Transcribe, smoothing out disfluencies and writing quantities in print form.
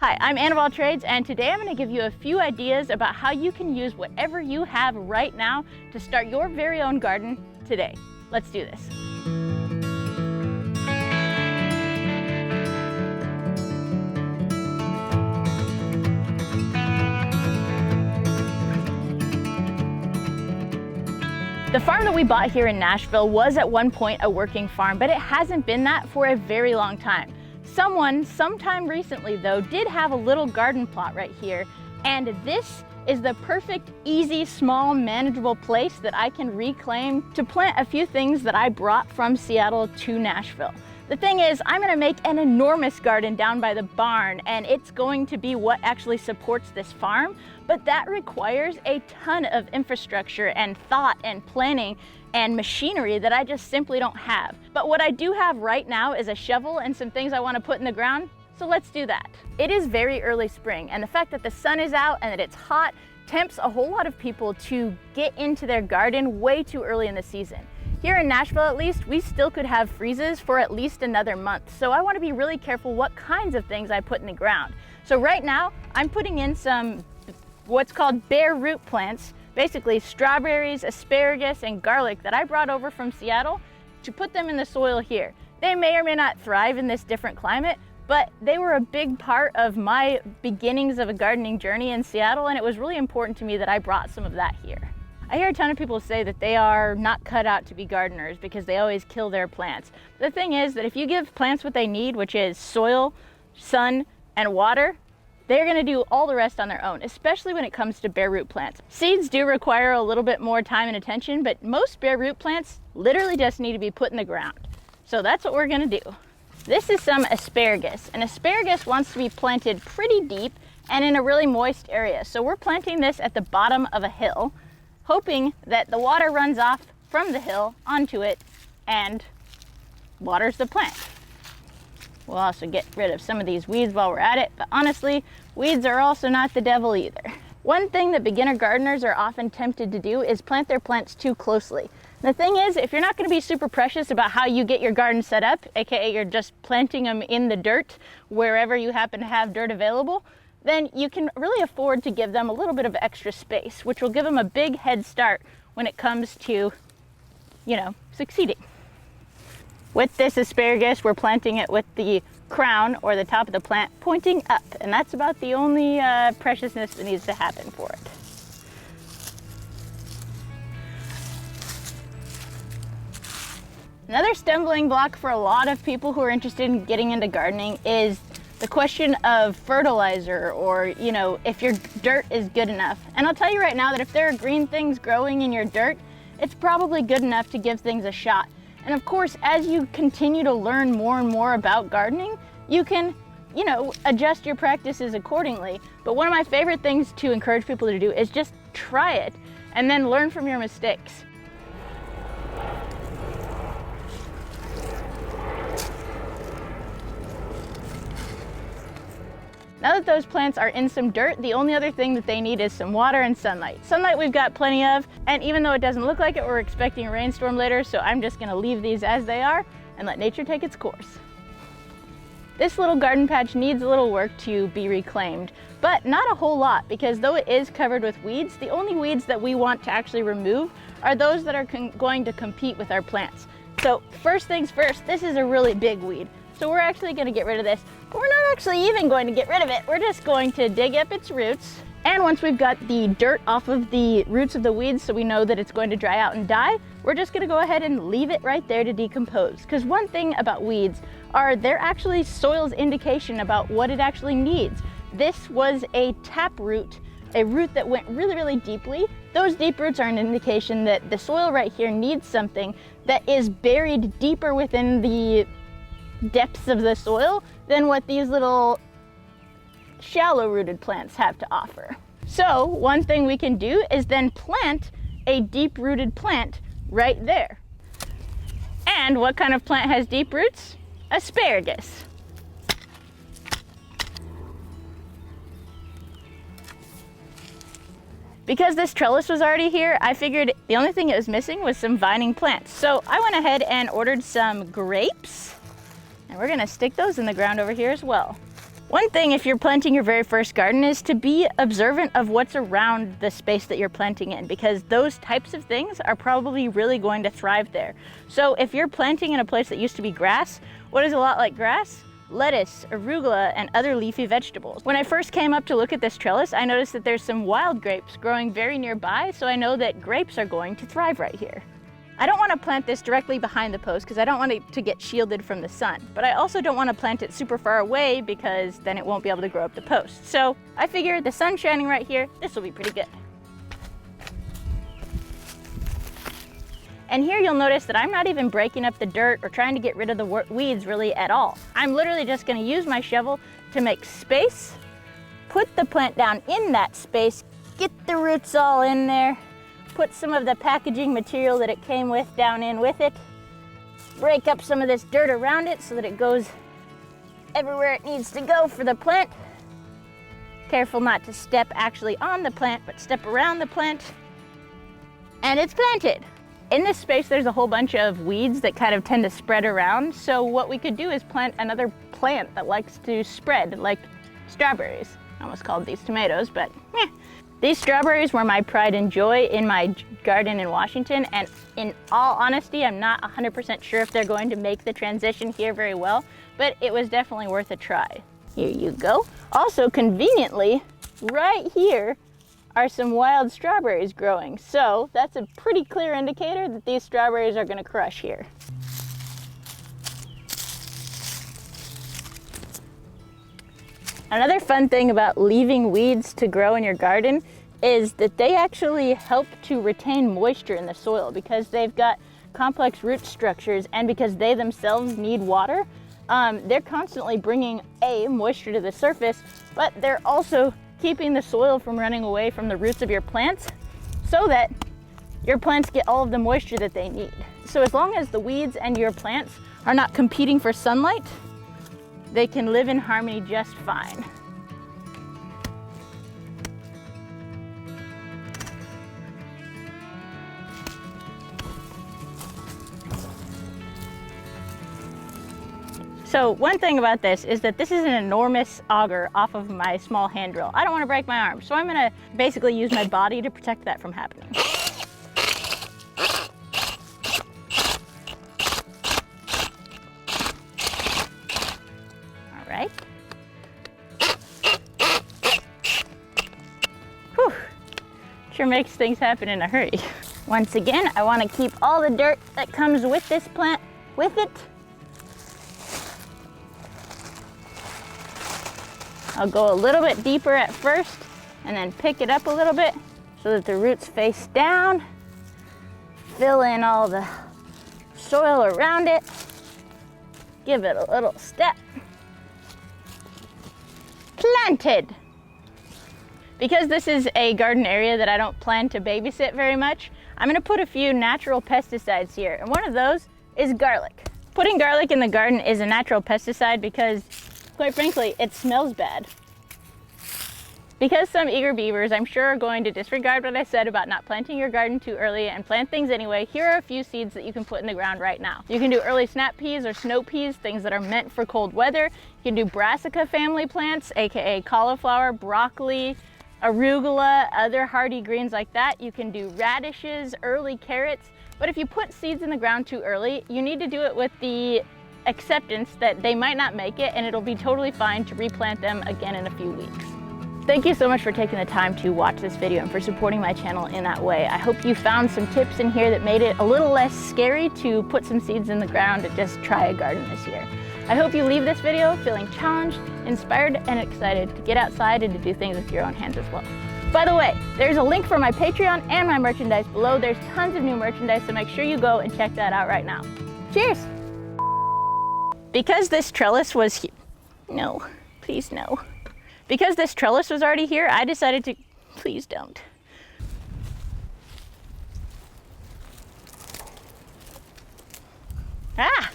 Hi, I'm Anna of All Trades, and today I'm going to give you a few ideas about how you can use whatever you have right now to start your very own garden today. Let's do this. The farm that we bought here in Nashville was at one point a working farm, but it hasn't been that for a very long time. Someone, sometime recently though, did have a little garden plot right here, and this is the perfect, easy, small, manageable place that I can reclaim to plant a few things that I brought from Seattle to Nashville. The thing is, I'm gonna make an enormous garden down by the barn, and it's going to be what actually supports this farm, but that requires a ton of infrastructure and thought and planning and machinery that I just simply don't have. But what I do have right now is a shovel and some things I want to put in the ground, so let's do that. It is very early spring, and the fact that the sun is out and that it's hot tempts a whole lot of people to get into their garden way too early in the season. Here in Nashville, at least, we still could have freezes for at least another month, so I want to be really careful what kinds of things I put in the ground. So right now, I'm putting in some what's called bare root plants, basically strawberries, asparagus, and garlic that I brought over from Seattle to put them in the soil here. They may or may not thrive in this different climate, but they were a big part of my beginnings of a gardening journey in Seattle, and it was really important to me that I brought some of that here. I hear a ton of people say that they are not cut out to be gardeners because they always kill their plants. The thing is that if you give plants what they need, which is soil, sun, and water, they're gonna do all the rest on their own, especially when it comes to bare root plants. Seeds do require a little bit more time and attention, but most bare root plants literally just need to be put in the ground. So that's what we're gonna do. This is some asparagus, and asparagus wants to be planted pretty deep and in a really moist area. So we're planting this at the bottom of a hill, hoping that the water runs off from the hill onto it and waters the plant. We'll also get rid of some of these weeds while we're at it, but honestly, weeds are also not the devil either. One thing that beginner gardeners are often tempted to do is plant their plants too closely. The thing is, if you're not going to be super precious about how you get your garden set up, aka you're just planting them in the dirt wherever you happen to have dirt available, then you can really afford to give them a little bit of extra space, which will give them a big head start when it comes to, succeeding. With this asparagus, we're planting it with the crown or the top of the plant pointing up, and that's about the only preciousness that needs to happen for it. Another stumbling block for a lot of people who are interested in getting into gardening is the question of fertilizer, or if your dirt is good enough. And I'll tell you right now that if there are green things growing in your dirt, it's probably good enough to give things a shot. And of course, as you continue to learn more and more about gardening, you can, adjust your practices accordingly. But one of my favorite things to encourage people to do is just try it and then learn from your mistakes. Now that those plants are in some dirt, the only other thing that they need is some water and sunlight. Sunlight we've got plenty of, and even though it doesn't look like it, we're expecting a rainstorm later, so I'm just gonna leave these as they are and let nature take its course. This little garden patch needs a little work to be reclaimed, but not a whole lot, because though it is covered with weeds, the only weeds that we want to actually remove are those that are going to compete with our plants. So first things first, this is a really big weed. So we're actually going to get rid of this, but we're not actually even going to get rid of it. We're just going to dig up its roots. And once we've got the dirt off of the roots of the weeds so we know that it's going to dry out and die, we're just going to go ahead and leave it right there to decompose. Because one thing about weeds are they're actually soil's indication about what it actually needs. This was a tap root, a root that went really, really deeply. Those deep roots are an indication that the soil right here needs something that is buried deeper within the depths of the soil than what these little shallow rooted plants have to offer. So one thing we can do is then plant a deep rooted plant right there. And what kind of plant has deep roots? Asparagus. Because this trellis was already here, I figured the only thing it was missing was some vining plants. So I went ahead and ordered some grapes, and we're gonna stick those in the ground over here as well. One thing if you're planting your very first garden is to be observant of what's around the space that you're planting in, because those types of things are probably really going to thrive there. So if you're planting in a place that used to be grass, what is a lot like grass? Lettuce, arugula, and other leafy vegetables. When I first came up to look at this trellis, I noticed that there's some wild grapes growing very nearby, so I know that grapes are going to thrive right here. I don't want to plant this directly behind the post because I don't want it to get shielded from the sun, but I also don't want to plant it super far away because then it won't be able to grow up the post. So I figured the sun's shining right here, this will be pretty good. And here you'll notice that I'm not even breaking up the dirt or trying to get rid of the weeds really at all. I'm literally just going to use my shovel to make space, put the plant down in that space, get the roots all in there, put some of the packaging material that it came with down in with it, break up some of this dirt around it so that it goes everywhere it needs to go for the plant. Careful not to step actually on the plant, but step around the plant, and it's planted. In this space, there's a whole bunch of weeds that kind of tend to spread around. So what we could do is plant another plant that likes to spread, like strawberries. I almost called these tomatoes, but meh. These strawberries were my pride and joy in my garden in Washington, and in all honesty, I'm not 100% sure if they're going to make the transition here very well, but it was definitely worth a try. Here you go. Also, conveniently, right here are some wild strawberries growing, so that's a pretty clear indicator that these strawberries are going to crush here. Another fun thing about leaving weeds to grow in your garden is that they actually help to retain moisture in the soil because they've got complex root structures, and because they themselves need water, they're constantly bringing moisture to the surface, but they're also keeping the soil from running away from the roots of your plants so that your plants get all of the moisture that they need. So as long as the weeds and your plants are not competing for sunlight, they can live in harmony just fine. So one thing about this is that this is an enormous auger off of my small hand drill. I don't want to break my arm, so I'm going to basically use my body to protect that from happening. All right. Whew. Sure makes things happen in a hurry. Once again, I want to keep all the dirt that comes with this plant with it. I'll go a little bit deeper at first and then pick it up a little bit so that the roots face down. Fill in all the soil around it. Give it a little step. Planted! Because this is a garden area that I don't plan to babysit very much, I'm going to put a few natural pesticides here, and one of those is garlic. Putting garlic in the garden is a natural pesticide because, quite frankly, it smells bad. Because some eager beavers, I'm sure, are going to disregard what I said about not planting your garden too early and plant things anyway, here are a few seeds that you can put in the ground right now. You can do early snap peas or snow peas, things that are meant for cold weather. You can do brassica family plants, aka cauliflower, broccoli, arugula, other hardy greens like that. You can do radishes, early carrots, but if you put seeds in the ground too early, you need to do it with the acceptance that they might not make it, and it'll be totally fine to replant them again in a few weeks. Thank you so much for taking the time to watch this video and for supporting my channel in that way. I hope you found some tips in here that made it a little less scary to put some seeds in the ground and just try a garden this year. I hope you leave this video feeling challenged, inspired, and excited to get outside and to do things with your own hands as well. By the way, there's a link for my Patreon and my merchandise below. There's tons of new merchandise, so make sure you go and check that out right now. Cheers! Because this trellis was here, no, please no. Because this trellis was already here, I decided to, please don't. Ah!